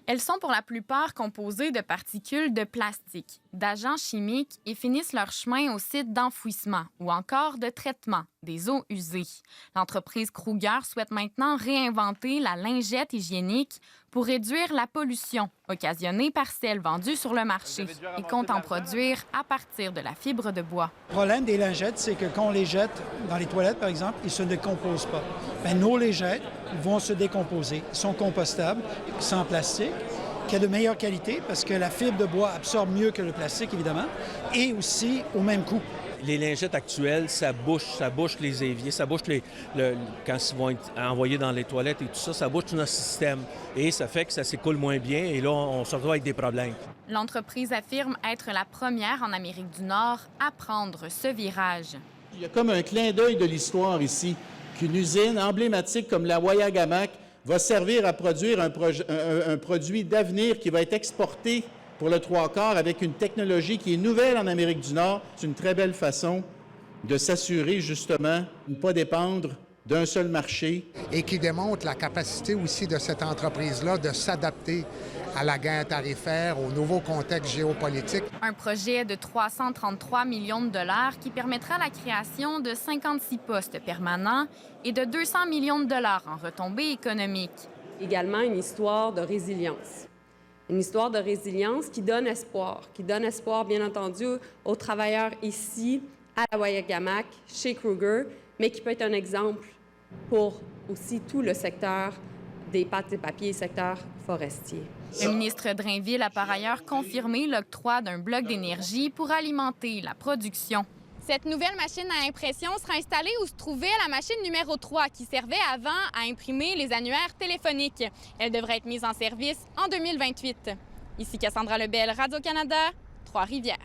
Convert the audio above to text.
Elles sont pour la plupart composées de particules de plastique, d'agents chimiques et finissent leur chemin au site d'enfouissement ou encore de traitement des eaux usées. L'entreprise Kruger souhaite maintenant réinventer la lingette hygiénique pour réduire la pollution occasionnée par celle vendue sur le marché et compte en produire à partir de la fibre de bois. Le problème des lingettes, c'est que quand on les jette dans les toilettes, par exemple, ils ne se décomposent pas. Nos lingettes vont se décomposer. Ils sont compostables, sans plastique, qui est de meilleure qualité parce que la fibre de bois absorbe mieux que le plastique, évidemment, et aussi au même coût. Les lingettes actuelles, ça bouche les éviers, ça bouche quand ils vont être envoyés dans les toilettes et tout ça, ça bouche tout notre système. Et ça fait que ça s'écoule moins bien et là, on se retrouve avec des problèmes. L'entreprise affirme être la première en Amérique du Nord à prendre ce virage. Il y a comme un clin d'œil de l'histoire ici, qu'une usine emblématique comme la Wayagamack va servir à produire un produit d'avenir qui va être exporté pour le 3/4 avec une technologie qui est nouvelle en Amérique du Nord. C'est une très belle façon de s'assurer justement de ne pas dépendre d'un seul marché. Et qui démontre la capacité aussi de cette entreprise-là de s'adapter à la guerre tarifaire, au nouveau contexte géopolitique. Un projet de 333 millions de dollars qui permettra la création de 56 postes permanents et de 200 millions de dollars en retombées économiques. Également une histoire de résilience. Une histoire de résilience qui donne espoir bien entendu aux travailleurs ici, à la Wayagamack, chez Kruger, mais qui peut être un exemple pour aussi tout le secteur des pâtes et papiers, secteur forestier. Le ministre Drainville a par ailleurs confirmé l'octroi d'un bloc d'énergie pour alimenter la production. Cette nouvelle machine à impression sera installée où se trouvait la machine numéro 3 qui servait avant à imprimer les annuaires téléphoniques. Elle devrait être mise en service en 2028. Ici Cassandra Lebel, Radio-Canada, Trois-Rivières.